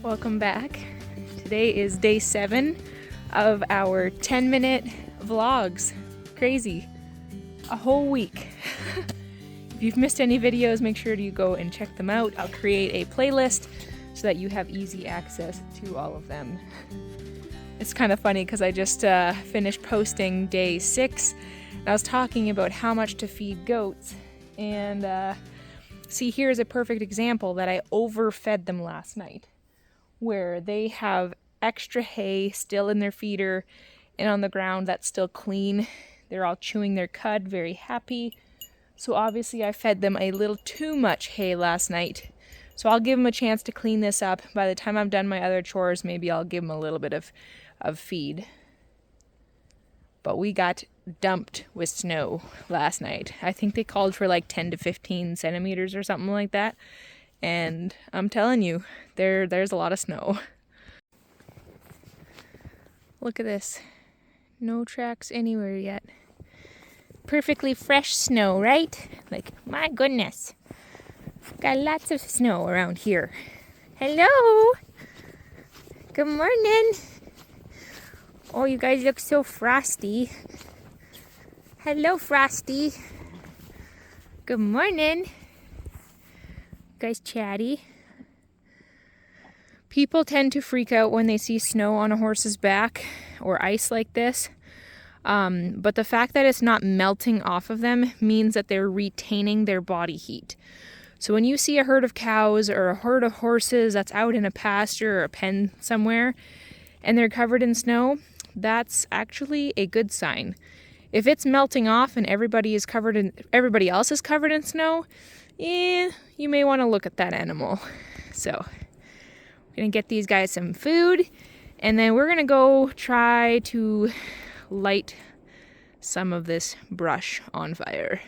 Welcome back. Today is day 7 of our 10-minute vlogs. Crazy. A whole week. If you've missed any videos, make sure you go and check them out. I'll create a playlist so that you have easy access to all of them. It's kind of funny because I just finished posting day 6 and I was talking about how much to feed goats, and see, here's a perfect example that I overfed them last night, where they have extra hay still in their feeder and on the ground that's still clean. They're all chewing their cud, very happy. So obviously I fed them a little too much hay last night. So I'll give them a chance to clean this up. By the time I've done my other chores, maybe I'll give them a little bit of feed. But we got dumped with snow last night. I think they called for like 10 to 15 centimeters or something like that. And I'm telling you, there's a lot of snow. Look at this. No tracks anywhere yet. Perfectly fresh snow, right? Like, my goodness. Got lots of snow around here. Hello! Good morning! Oh, you guys look so frosty. Hello, Frosty. Good morning. Guys chatty. People tend to freak out when they see snow on a horse's back or ice like this. But the fact that it's not melting off of them means that they're retaining their body heat. So when you see a herd of cows or a herd of horses that's out in a pasture or a pen somewhere and they're covered in snow, that's actually a good sign. If it's melting off and everybody else is covered in snow, you may want to look at that animal. So we're going to get these guys some food, and then we're going to go try to light some of this brush on fire.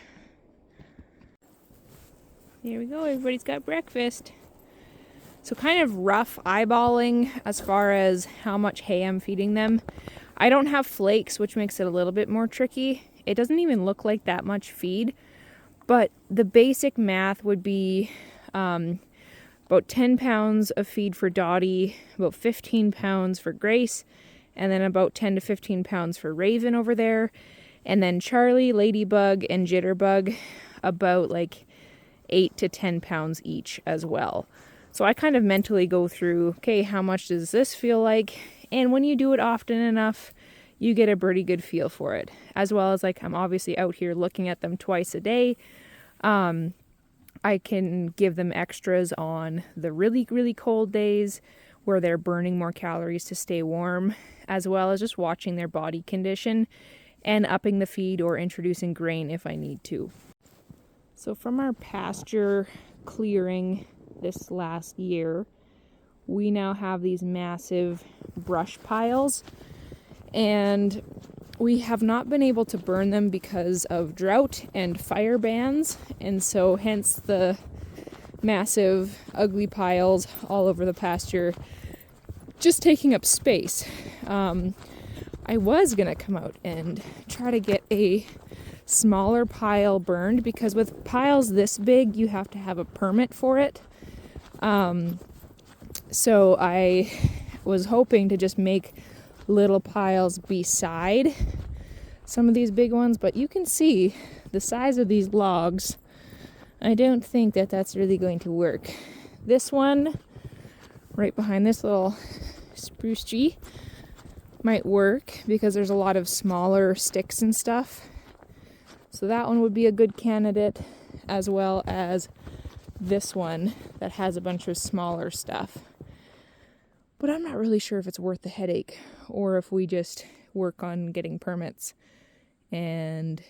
There we go, everybody's got breakfast. So kind of rough eyeballing as far as how much hay I'm feeding them. I don't have flakes, which makes it a little bit more tricky. It doesn't even look like that much feed, but the basic math would be about 10 pounds of feed for Dottie, about 15 pounds for Grace, and then about 10 to 15 pounds for Raven over there. And then Charlie, Ladybug, and Jitterbug, about like 8 to 10 pounds each as well. So I kind of mentally go through, okay, how much does this feel like? And when you do it often enough, you get a pretty good feel for it. As well as, like, I'm obviously out here looking at them twice a day. I can give them extras on the really, really cold days where they're burning more calories to stay warm, as well as just watching their body condition and upping the feed or introducing grain if I need to. So from our pasture clearing this last year, we now have these massive brush piles, and we have not been able to burn them because of drought and fire bans, and so hence the massive ugly piles all over the pasture just taking up space. I was gonna come out and try to get a smaller pile burned, because with piles this big you have to have a permit for it. So I was hoping to just make little piles beside some of these big ones, but you can see the size of these logs. I don't think that that's really going to work. This one right behind this little spruce tree might work because there's a lot of smaller sticks and stuff. So that one would be a good candidate, as well as this one that has a bunch of smaller stuff. But I'm not really sure if it's worth the headache, or if we just work on getting permits and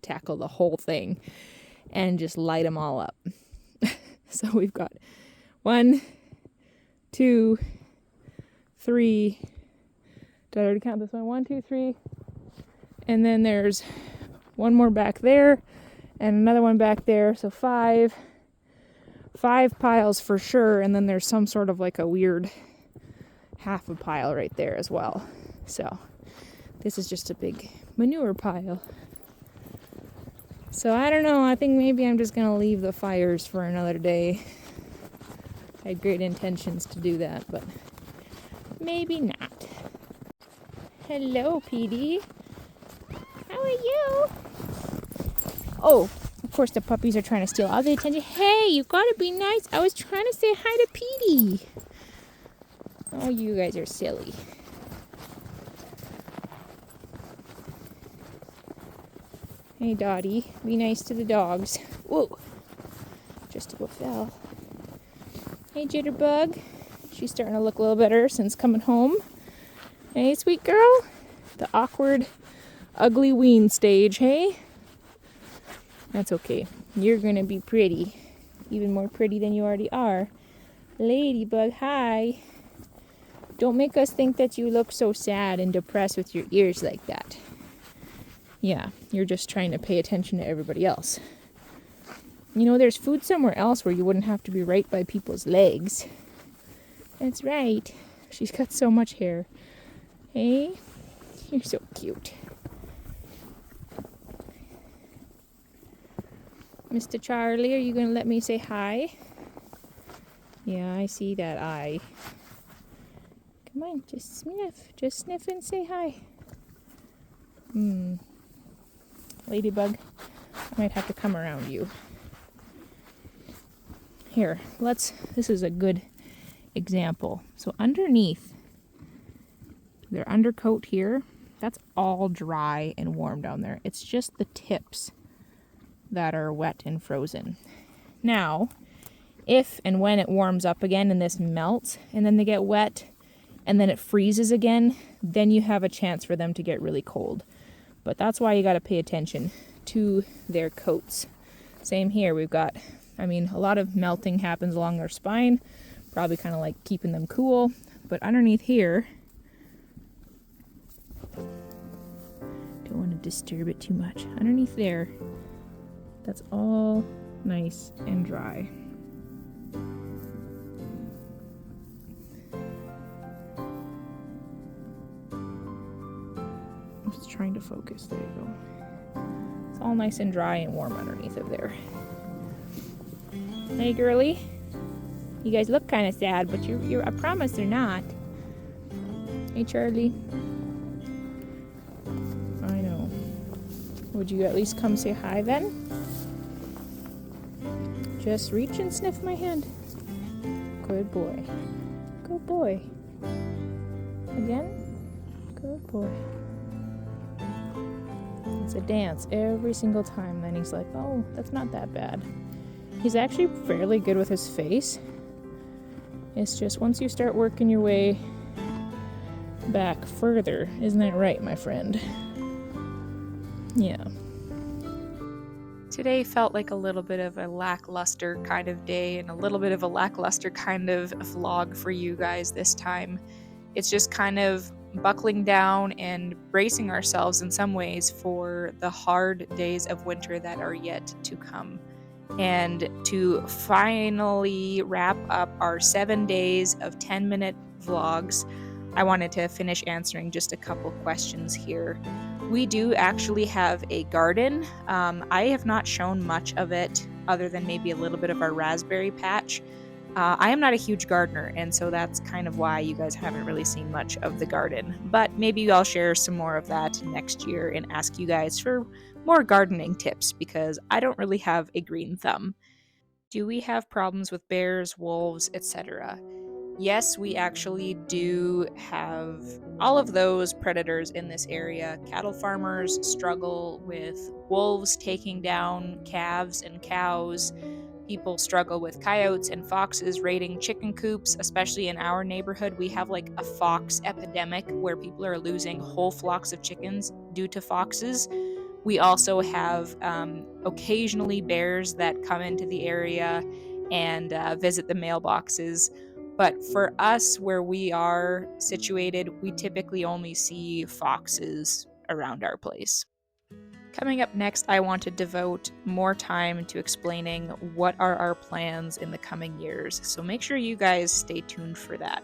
tackle the whole thing and just light them all up. So we've got 1, 2, 3. Did I already count this one? 1, 2, 3. And then there's one more back there and another one back there. So 5 piles for sure. And then there's some sort of like a weird half a pile right there as well. So this is just a big manure pile. So I don't know, I think maybe I'm just gonna leave the fires for another day. I had great intentions to do that, but maybe not. Hello, Petey. How are you? Oh, of course the puppies are trying to steal all the attention. Hey, you gotta be nice. I was trying to say hi to Petey. Oh, you guys are silly. Hey, Dottie, be nice to the dogs. Whoa, just about fell. Hey, Jitterbug. She's starting to look a little better since coming home. Hey, sweet girl. The awkward, ugly wean stage, hey? That's okay. You're gonna be pretty. Even more pretty than you already are. Ladybug, hi. Don't make us think that you look so sad and depressed with your ears like that. Yeah, you're just trying to pay attention to everybody else. You know, there's food somewhere else where you wouldn't have to be right by people's legs. That's right. She's got so much hair. Hey, you're so cute. Mr. Charlie, are you going to let me say hi? Yeah, I see that eye. Come on, just sniff. Just sniff and say hi. Ladybug, I might have to come around you. Here, this is a good example. So underneath their undercoat here, that's all dry and warm down there. It's just the tips that are wet and frozen. Now, if and when it warms up again and this melts and then they get wet and then it freezes again, then you have a chance for them to get really cold. But that's why you got to pay attention to their coats. Same here, we've got, a lot of melting happens along their spine, probably kind of like keeping them cool. But underneath here, don't want to disturb it too much. Underneath there, that's all nice and dry. I'm just trying to focus. There you go. It's all nice and dry and warm underneath of there. Hey, girly. You guys look kind of sad, but I promise they're not. Hey, Charlie. I know. Would you at least come say hi then? Just reach and sniff my hand. Good boy. Good boy. Again? Good boy. It's a dance every single time. Then he's like, oh, that's not that bad. He's actually fairly good with his face. It's just once you start working your way back further, isn't that right, my friend? Yeah. Today felt like a little bit of a lackluster kind of day and a little bit of a lackluster kind of vlog for you guys this time. It's just kind of buckling down and bracing ourselves in some ways for the hard days of winter that are yet to come. And to finally wrap up our 7 days of 10-minute vlogs, I wanted to finish answering just a couple questions here. We do actually have a garden. I have not shown much of it other than maybe a little bit of our raspberry patch. I am not a huge gardener, and so that's kind of why you guys haven't really seen much of the garden. But maybe I'll share some more of that next year and ask you guys for more gardening tips because I don't really have a green thumb. Do we have problems with bears, wolves, etc.? Yes, we actually do have all of those predators in this area. Cattle farmers struggle with wolves taking down calves and cows. People struggle with coyotes and foxes raiding chicken coops, especially in our neighborhood. We have like a fox epidemic where people are losing whole flocks of chickens due to foxes. We also have occasionally bears that come into the area and visit the mailboxes. But for us, where we are situated, we typically only see foxes around our place. Coming up next, I want to devote more time to explaining what are our plans in the coming years, so make sure you guys stay tuned for that.